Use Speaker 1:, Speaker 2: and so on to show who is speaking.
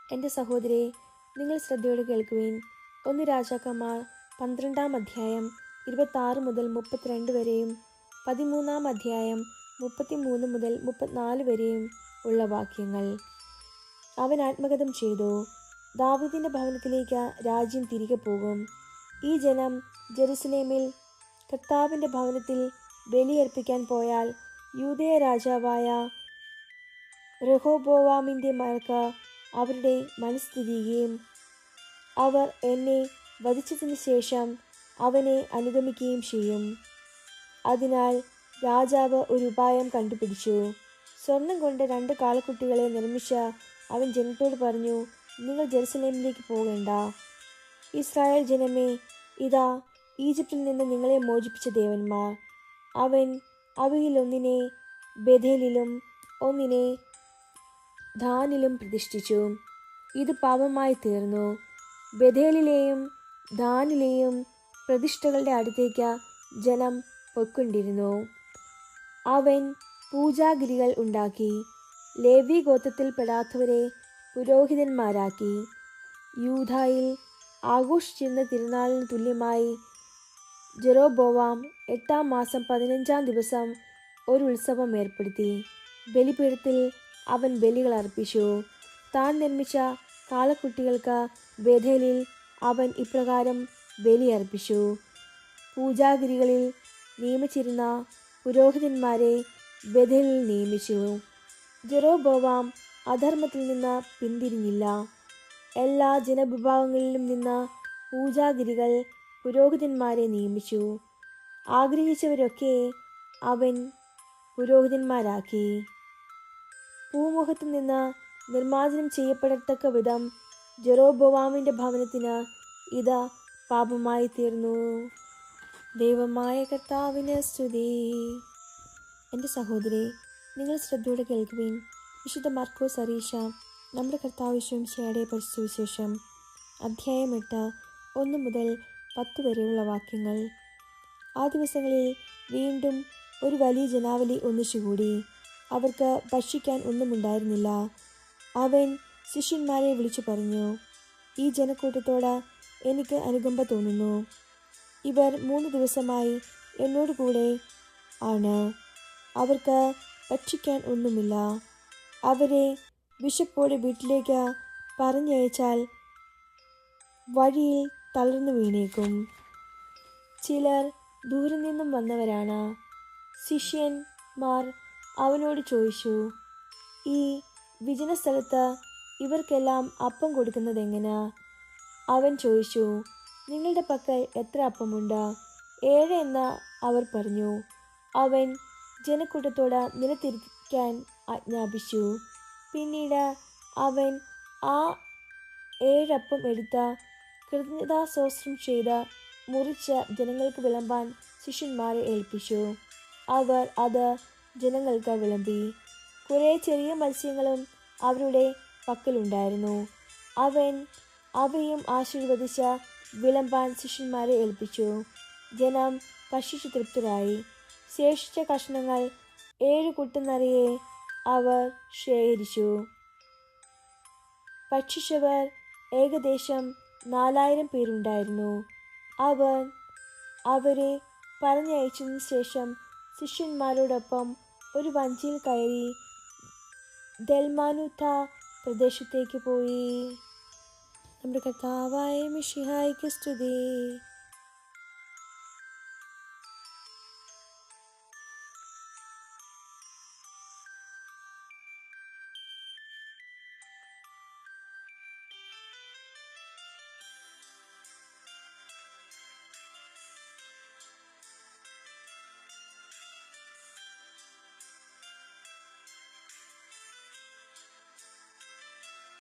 Speaker 1: എൻ്റെ സഹോദരെ, നിങ്ങൾ ശ്രദ്ധയോടെ കേൾക്കുവിൻ. 1 രാജാക്കന്മാർ 12-ാം അധ്യായം 26 മുതൽ 32 വരെയും 13-ാം അധ്യായം 33 മുതൽ 34 വരെയും ഉള്ള വാക്യങ്ങൾ. അവൻ ആത്മഗതം ചെയ്തു. ദാവീദിന്റെ ഭവനത്തിലേക്ക് രാജ്യം തിരികെ പോകും. ഈ ജനം ജെറുസലേമിൽ കർത്താവിൻ്റെ ഭവനത്തിൽ ബലിയർപ്പിക്കാൻ പോയാൽ യൂദയ രാജാവായ രെഹോബോവാമിൻ്റെ മകൾക്ക് അവരുടെ മനസ്സ് തിരിയുകയും അവർ എന്നെ വധിച്ചതിന് ശേഷം അവനെ അനുഗമിക്കുകയും ചെയ്യും. അതിനാൽ രാജാവ് ഒരു ഉപായം കണ്ടുപിടിച്ചു. സ്വർണം കൊണ്ട് 2 കാളക്കുട്ടികളെ നിർമ്മിച്ച് അവൻ ജനത്തോട് പറഞ്ഞു, നിങ്ങൾ ജെറുസലേമിലേക്ക് പോകേണ്ട. ഇസ്രായേൽ ജനമേ, ഇതാ ഈജിപ്തിൽ നിന്ന് നിങ്ങളെ മോചിപ്പിച്ച ദേവന്മാർ. അവൻ അവയിലൊന്നിനെ ബേഥേലിലും ഒന്നിനെ ദാനിലും പ്രതിഷ്ഠിച്ചു. ഇത് പാപമായി തീർന്നു. ബേഥേലിലെയും ദാനിലെയും പ്രതിഷ്ഠകളുടെ അടുത്തേക്ക് ജനം പൊയ്ക്കൊണ്ടിരുന്നു. അവൻ പൂജാഗിരികൾ ഉണ്ടാക്കി ലേവി ഗോത്രത്തിൽ പെടാത്തവരെ പുരോഹിതന്മാരാക്കി. യൂദായിൽ ആഘോഷിച്ചിരുന്ന തിരുനാളിന് തുല്യമായി ജെറോബോവാം 8-ാം മാസം 15-ാം ദിവസം ഒരു ഉത്സവം ഏർപ്പെടുത്തി. ബലിപീഠത്തിൽ അവൻ ബലികൾ അർപ്പിച്ചു. താൻ നിർമ്മിച്ച കാളക്കുട്ടികൾക്ക് ബേഥേലിൽ അവൻ ഇപ്രകാരം ബലി അർപ്പിച്ചു. പൂജാഗിരികളിൽ നിയമിച്ചിരുന്ന പുരോഹിതന്മാരെ ബേഥേലിൽ നിയമിച്ചു. ജെറോബോവാം അധർമ്മത്തിൽ നിന്ന് പിന്തിരിഞ്ഞില്ല. എല്ലാ ജനവിഭാഗങ്ങളിലും നിന്ന് പൂജാഗിരികൾ പുരോഹിതന്മാരെ നിയമിച്ചു. ആഗ്രഹിച്ചവരൊക്കെ അവൻ പുരോഹിതന്മാരാക്കി. ഭൂമുഖത്തു നിന്ന് നിർമ്മാർജ്ജനം ചെയ്യപ്പെടത്തക്ക വിധം ജെറോബോവാമിൻ്റെ ഭവനത്തിന് ഇത് പാപമായി തീർന്നു. ദൈവമായ കർത്താവിന് സ്തുതി. എൻ്റെ സഹോദരി, നിങ്ങൾ ശ്രദ്ധയോടെ കേൾക്കുവിൻ. വിശുദ്ധ മർക്കോസ് അറിയിച്ച നമ്മുടെ കർത്താവ് യേശുമിശിഹായുടെ പരിശുദ്ധ സുവിശേഷം അധ്യായം 8 1 മുതൽ 10 വരെയുള്ള വാക്യങ്ങൾ. ആ ദിവസങ്ങളിൽ വീണ്ടും ഒരു വലിയ ജനാവലി ഒന്നിച്ചുകൂടി. അവർക്ക് ഭക്ഷിക്കാൻ ഒന്നുമുണ്ടായിരുന്നില്ല. അവൻ ശിഷ്യന്മാരെ വിളിച്ചു പറഞ്ഞു, ഈ ജനക്കൂട്ടത്തോട് എനിക്ക് അനുകമ്പ തോന്നുന്നു. ഇവർ 3 ദിവസമായി എന്നോട് കൂടെ ആണ്. അവർക്ക് ഭക്ഷിക്കാൻ ഒന്നുമില്ല. അവരെ വിശപ്പോടെ വീട്ടിലേക്ക് പറഞ്ഞയച്ചാൽ വഴിയിൽ തളർന്നു വീണേക്കും. ചിലർ ദൂരെ നിന്നും വന്നവരാണ്. ശിഷ്യന്മാർ അവനോട് ചോദിച്ചു, ഈ വിജന സ്ഥലത്ത് ഇവർക്കെല്ലാം അപ്പം കൊടുക്കുന്നത് എങ്ങനെ? അവൻ ചോദിച്ചു, നിങ്ങളുടെ പക്കൽ എത്ര അപ്പമുണ്ട്? 7 എന്ന് അവർ പറഞ്ഞു. അവൻ ജനക്കൂട്ടത്തോട് നിലത്തിരിക്കാൻ ആജ്ഞാപിച്ചു. പിന്നീട് അവൻ ആ 7 അപ്പം എടുത്ത് കൃതജ്ഞതാസ്തോത്രം ചെയ്ത് മുറിച്ച് ജനങ്ങൾക്ക് വിളമ്പാൻ ശിഷ്യന്മാരെ ഏൽപ്പിച്ചു. അവർ അത് ജനങ്ങൾക്ക് വിളമ്പി. കുറേ ചെറിയ മത്സ്യങ്ങളും അവരുടെ പക്കലുണ്ടായിരുന്നു. അവൻ അവയും ആശീർവദിച്ച് വിളമ്പാൻ ശിഷ്യന്മാരെ ഏൽപ്പിച്ചു. ജനം ഭക്ഷിച്ചു തൃപ്തരായി. ശേഷിച്ച കഷ്ണങ്ങൾ 7 കുട്ട നിറയെ അവർ ശേഖരിച്ചു. ഭക്ഷിച്ചവർ ഏകദേശം 4000 പേരുണ്ടായിരുന്നു. അവൻ അവരെ പറഞ്ഞയച്ചതിനു ശേഷം ശിഷ്യന്മാരോടൊപ്പം ഒരു വഞ്ചിയിൽ കയറി ദൽമാനുഥ പ്രദേശത്തേക്ക് പോയി. നമ്മുടെ കർത്താവായ മിശിഹായ്ക്ക് സ്തുതി.